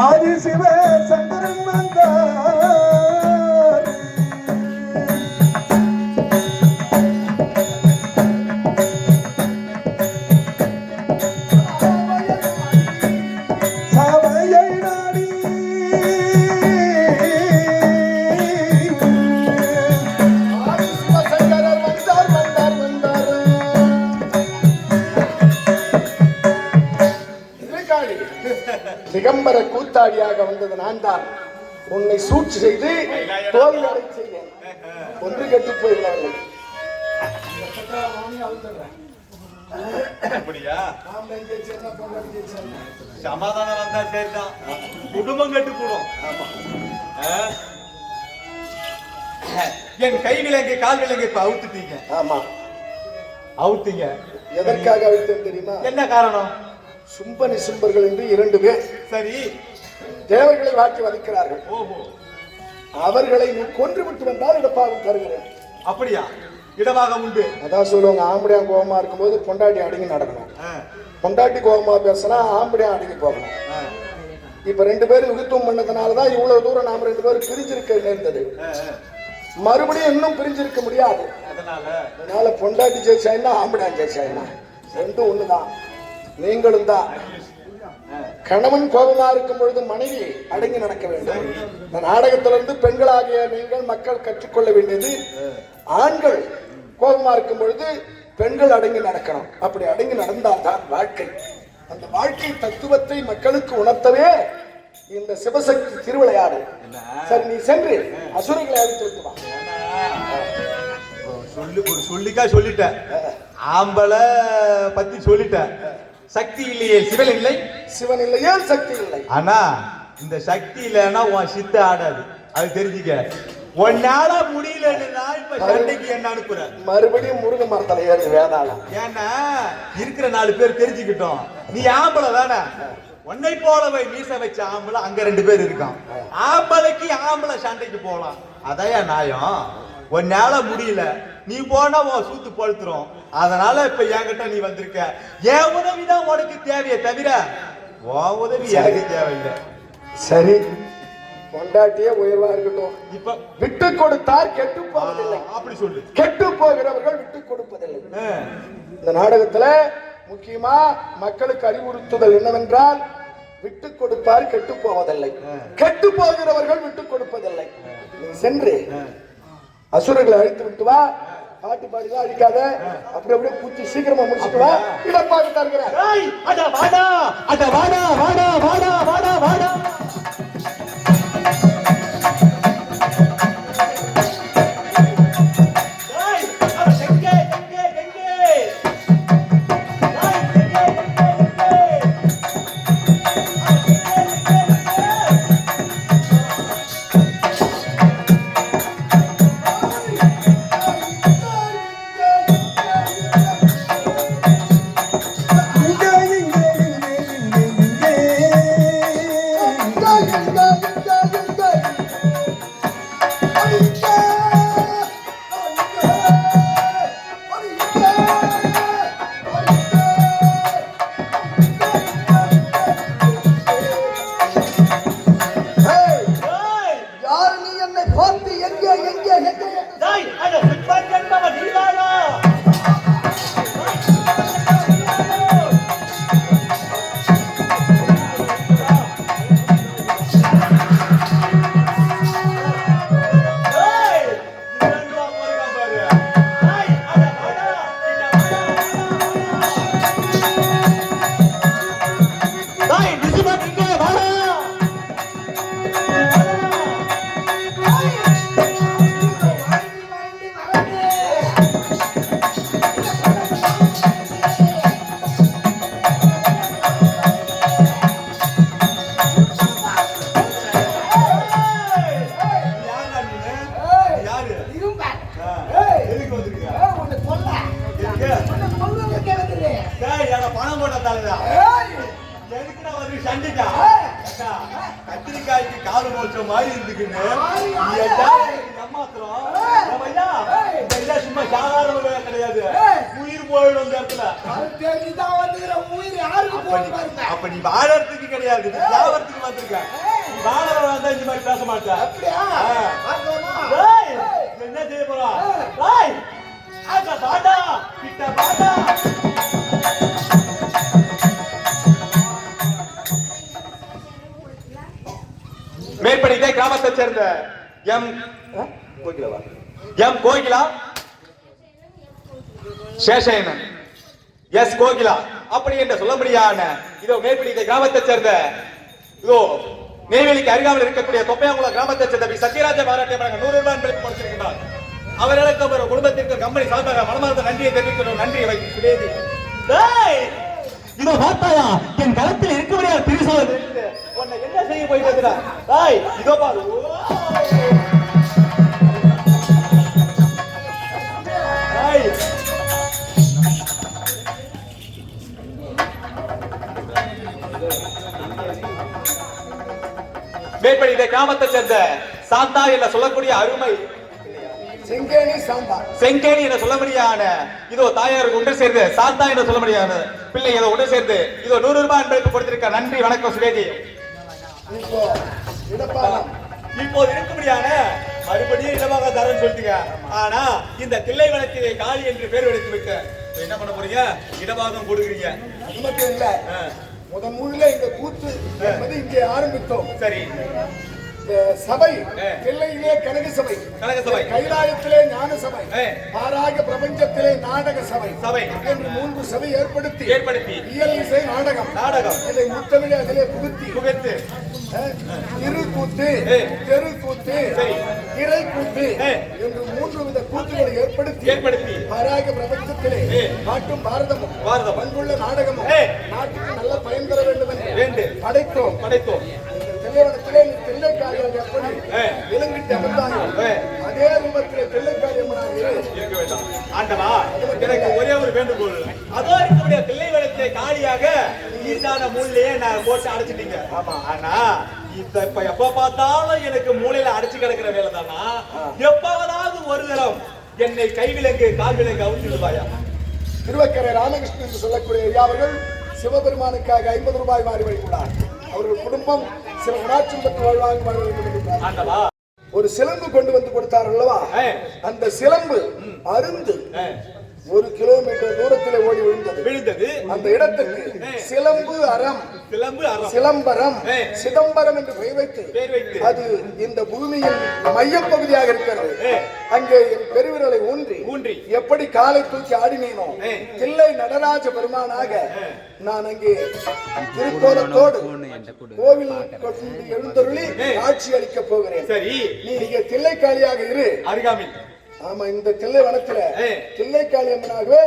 ஆதிசிவ சங்கரன் வந்தார். சபையை நாடி ஆதிசிவ சங்கரர் வந்தார் வந்தார் வந்தார். திகம்பர கூத்தாடியாக வந்தது நான் தான். உன்னை சூழ்ச்சி செய்து தோல்வி அடை செய்தேன். ஒன்று கெட்டு போயிடலாம். சமாதானம் வந்தா சரிதான், குடும்பம் கெட்டு போடும். என் கை விலங்கு கால் விலங்கு இப்ப அவுத்துட்டீங்க. ஆமா, அவுத்தீங்க. எதற்காக அவிழ்த்தேன் தெரியுமா? என்ன காரணம்? சும்ப நிசும்பர்கள் என்று 2 பேர் சரி. தேவர்களை வாட்டி வதைக்கிறார்கள். ஓஹோ, அவர்களை நீ கொன்று விட்டு வந்தால் இடப்பாகம் தருகிறேன். அப்படியா? இடமாக உண்டு. அதான் சொல்லுவாங்க, ஆம்படியா கோபமா இருக்கும்போது பொண்டாட்டி அடங்கி நடக்கணும், பொண்டாட்டி கோபமா பேசினா ஆம்படியா அடங்கி போகணும். இப்ப 2 பேரும் யுகத்துவம் பண்ணதுனாலதான் இவ்வளவு தூரம் நாம 2 பேரும் பிரிஞ்சிருக்க நேர்ந்தது. மறுபடியும் இன்னும் பிரிஞ்சிருக்க முடியாது. அதனால பொண்டாட்டி ஜெயிச்சாயினா ஆம்படியா ஜெயிச்சாயினா ரெண்டும் ஒண்ணுதான். நீங்களும் தான். கணவன் கோபமா இருக்கும் பொழுது மனைவி அடங்கி நடக்க வேண்டும். இந்த நாடகத்திலிருந்து பெண்களாகிய நீங்கள் மக்கள் கற்றுக்கொள்ள வேண்டியது, ஆண்கள் கோபமா இருக்கும் பொழுது பெண்கள் அடங்கி நடக்கணும். அப்படி அடங்கி நடந்தால்தான் வாழ்க்கை. அந்த வாழ்க்கை தத்துவத்தை மக்களுக்கு உணர்த்தவே இந்த சிவசக்தி திருவிளையாடு. சரி, நீ சென்று அசுரங்களை அழித்து விட்டு வா. சொல்லிக்கா சொல்லிட்ட, ஆம்பளை பத்தி சொல்லிட்ட. சக்தி இல்லையே சிவன் இல்லை, சிவன் இல்லையே சக்தி இல்லை. ஆனா இந்த சக்தி இல்லைன்னா உன் சித்த ஆடாது, அது தெரிஞ்சுக்க. உன்னால முடியலன்னா இப்ப சண்டைக்கு என்ன அனுப்புற? மறுபடியும் முருக மரத்துல ஏறி வேதாளம். ஏன்னா இருக்கிற 4 பேர் தெரிஞ்சுக்கிட்டோம், நீ ஆம்பளை தானே. உன்னை போலவை மீச வச்ச ஆம்பளை அங்க 2 பேர் இருக்கான். ஆம்பளைக்கு ஆம்பளை சண்டைக்கு போலாம், அதான் நியாயம். உன்னால முடியல, நீ போனா உன் சூத்து பழுத்துரும். அதனால இப்ப என்கிட்ட நீ வந்திருக்க. என் உதவிதான் உனக்கு தேவையே தவிர உன் உதவி எனக்கு தேவையில்லை. சரி, பொண்டாட்டியே உயர்வா இருக்கட்டும். இப்ப விட்டு கொடுத்தார் கெட்டு போவதில்லை. அப்படி சொல்லு. கெட்டு போகிறவர்கள் விட்டு கொடுப்பதில்லை. இந்த நாடகத்துல முக்கியமா மக்களுக்கு அறிவுறுத்துதல் என்னவென்றால், விட்டு கொடுப்பார் கெட்டு போவதில்லை, கெட்டு போகிறவர்கள் விட்டு கொடுப்பதில்லை. நீ சென்று அசுரர்களை அழித்து விட்டு வா. பாட்டு பாடிதான் அழிக்காத, அப்படி அப்படியே பூச்சி சீக்கிரமா முடிச்சுட்டு வா. இடப்பாக தருகிறேன். அட வாடா, அட வாடா, வாடா, வாடா, வாடா, வாடா. கத்திரிக்காய்க்கு கால மோச்ச மாதிரி இருந்துக்குன்னு சும்மா சாதாரண கிடையாது, உயிர் போயிடும் இந்த இடத்துல. அப்ப நீ வாழறதுக்கு கிடையாது, சாவறதுக்கு வந்திருக்க. நீ வாழறவா இருந்தா இந்த மாதிரி பேச மாட்டேன். என்ன செய்ய போறா? பாடா கிட்ட பாடா. மேற்படிக்கை கிராமத்தை சேர்ந்த எம் கோகிலா சேஷயனன் எஸ் கோகிலா அப்படி என்று சொல்ல முடியாத இதோ மேற்படிக்கை கிராமத்தை சேர்ந்த இதோ நெய்வேலிக்கு அருகாமல் இருக்கக்கூடிய தொப்பையாங்குளம் கிராமத்தை சேர்ந்த பி சத்யராஜ பாராட்டிய 100 ரூபாய் அன்பளிப்பு கொடுத்திருக்கிறார். அவர்களுக்கு ஒரு குடும்பத்திற்கு கம்பெனி சார்பாக மனமார்ந்த நன்றியை தெரிவிக்கிறோம். நன்றி வைக்கிறேன். இதோ பார்த்தாயா, என் களத்தில் இருக்கக்கூடிய பிரிசோது உன்னை என்ன செய்ய போயிட்டு இதோ பாரு. மேற்படி இந்த கிராமத்தை சேர்ந்த சாந்தா என சொல்லக்கூடிய அருமை செங்கேணி சாந்தா செங்கேணி என சொல்லபடியான இதோ தாயாருக்கு ஒன்று சேர்ந்து சாந்தா என சொல்லபடியான பிள்ளை இதோ ஒன்று சேர்ந்து இதோ 100 ரூபாய் அன்பளிப்பு கொடுத்திருக்க. நன்றி, வணக்கம் சுரேஜி. இப்போ இடப்பாலம் இப்போது இருக்கும்படியான மறுபடியும் இடமாக தரேன்னு சொல்லிட்டீங்க. ஆனா இந்த தில்லை வனத்திலே காளி என்று பேர் எடுத்து விட்டு இப்ப என்ன பண்ண போறீங்க? இடபாகம் கொடுக்குறீங்க. அது மட்டும் இல்ல, முதல்ல இந்த கூத்து என்பது இங்கே ஆரம்பித்தோம். சரி, இந்த சபை தில்லையிலே கனக சபை, கனக சபை, கைலாயத்திலே ஞான சபை, ஏ. பாராக பிரபஞ்சத்திலே நாடக சபை சபை என்று 3 சபை ஏற்படுத்தி இயல் இசை நாடகம் நாடகம் இதை முத்தமிழ் அதிலே புகுத்தி புகழ்த்து திருக்கூத்து, ஏ. தெருக்கூத்து, சரி. இறைக்கூத்து ஏ. என்று 3 வித கூத்துகளை ஏற்படுத்தி பாராக பிரபஞ்சத்திலே ஏ. நாட்டும் பாரதமும் பண்புள்ள நாடகமும் ஏ. நாட்டுக்கு நல்ல பயன் தர வேண்டும் வேண்டும். என்று படைத்தோம். இந்த தில்லைவனத்திலே நீ தில்லைக்காரியாக எப்படி ஏ. விளங்கிட்டு அமர்ந்தாயோ ஏ. அதே ரூபத்திலே தில்லைக்காரி அம்மனாக இரு. இருக்க வேண்டாம். ஆண்டவா, எனக்கு ஒரே ஒரு வேண்டுகோள். அதோ இருக்கக்கூடிய தில்லை வனத்திலே காளியாக ஈசான மூலையே நான் போட்டு அடைச்சிட்டீங்க. ஆனா இப்ப எப்ப பார்த்தாலும் எனக்கு மூலையில அடைச்சு கிடக்கிற வேலை தானா? எப்பவாவது ஒரு தரம் என்னை கைவிலங்கு கால்விலங்கு அவுழ்த்திடுவாயா? திருவக்கரை ராமகிருஷ்ணன் என்று சொல்லக்கூடிய ஐயா அவர்கள் சிவபெருமானுக்காக 50 ரூபாய் மாறி வைத்துள்ளார். அவர்கள் குடும்பம் சில குணாட்சம் பெற்று வாழ்வாங்க வாழ வேண்டும் என்றார். ஆண்டவா, ஒரு சிலம்பு கொண்டு வந்து கொடுத்தார் அல்லவா? அந்த சிலம்பு அருந்து 1 கிலோமீட்டர் தூரத்தில் ஓடி விழுந்தது. அந்த இடத்துக்கு சிலம்பு அறம், சிலம்பரம், சிதம்பரம் என்று பெயர் வைத்து அது இந்த பூமியின் மையப்பகுதியாக இருக்கிறது. அங்கே என் பெருவிரலை ஊன்றி எப்படி காலை தூக்கி ஆடினேனோ தில்லை நடராஜ பெருமானாக நான் அங்கே திருக்கோலத்தோடு கோவில் எழுந்தருளி காட்சி அளிக்கப் போகிறேன். நீ இங்கே தில்லைக்காளியாக இரு. அருகாமையில் ஆமா, இந்த தில்லை வனத்துல தில்லைக்காளி அம்மனாகவே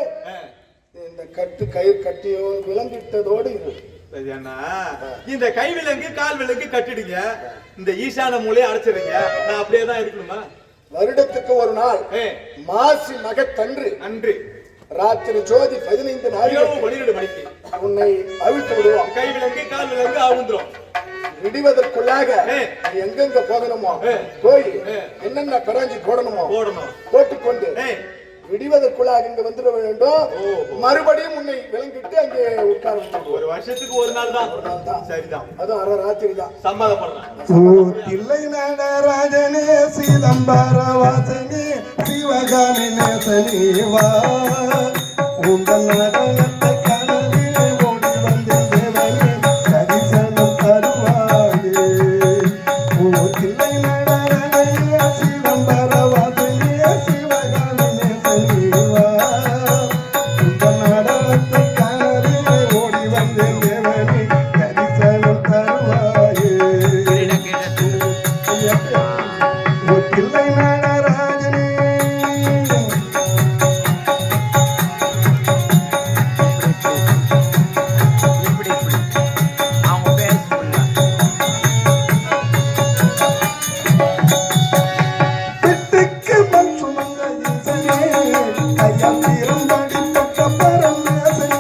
இந்த கட்டு கயிறு கட்டியோ விலங்கிட்டதோடு இரு. இந்த கை விலங்கு கால் விலங்கு கட்டிடுங்க, இந்த ஈசான மூலையை அடைச்சிடுங்க. நான் அப்படியே தான் இருக்கணுமா? வருடத்துக்கு ஒரு நாள் மாசி மகத்தன்று அன்று ராத்திரி ஜோதி 15 நாளில் 12 மணிக்கு உன்னை அவிழ்த்து விடுவோம். கை விலங்கு கால் விலங்கு அவுந்துரும். விடுவதற்குள்ளாக எங்கெங்க போகணுமோ போய் என்னென்ன கராஞ்சி போடணுமோ போட்டுக்கொண்டு விடுவதற்குள்ளாக இங்க வந்துட வேண்டும். மறுபடியும் உன்னை விளங்கிட்டு அங்கே உட்கார வைக்கணும். ஒரு வருஷத்துக்கு ஒரு நாள் தான். சரிதான், அதுவும் அரை ராத்திரி தான். சம்மதப்படுறேன். தில்லை நடராஜனே சிதம்பர வாசனே சிவகாமி நேசனே வா, உங்கள் நடனத்தை கனவிலே ஓடி வந்த தேவனே தரிசனம் தருவாயே. ஓ தில்லை நடராஜனே சிதம்பர வாசனே சிவகாமி நேசனே வா, உங்கள் நடனத்தை கனவிலே ஓடி வந்த தேவனே தரிசனம் தருவாயே. தில்லை நடராஜனே பிட்டுக்கு மண் சுமந்த ஈசனே கையால் திறந்தாடி பட்ட பரமேசனே,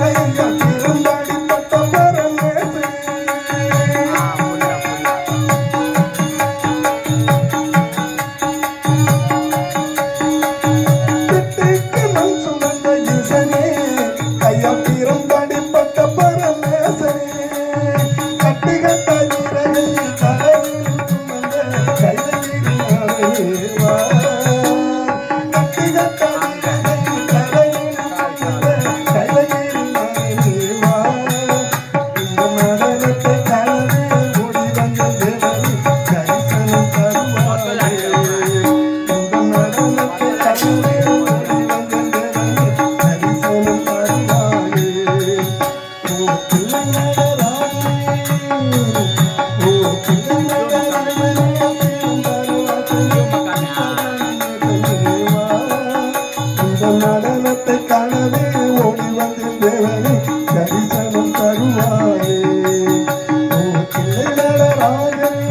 கையால் திறந்தாடி பட்ட பரமேசனே. பிட்டுக்கு மண் சுமந்த ஈசனே கையால் திறந்தாடி பட்ட பரமேசனே, கட்டுகட்ட வீரனை தலையில் சுமந்த கைதகிரி வா, கட்டுகட்ட வீரனை தலையில் சுமந்த கைதகிரி வா. இந்த நடனத்தை கலந்து ஓடி வந்த தேவனே தரிசனம் தருவாயே. இந்த நடனத்தை கலந்து ஓடி வந்த தேவனே தரிசனம் தருவாயே. ஓ தில்லை நடராஜனே, ஓ தில்லை நடராஜனே சிதம்பர வாசனே சிவகாமி வா, இந்த நடனத்தை காணவே ஓடி வந்த தேவனே தரிசனம் தருவாயே. ஓ தில்லை நடராஜனே.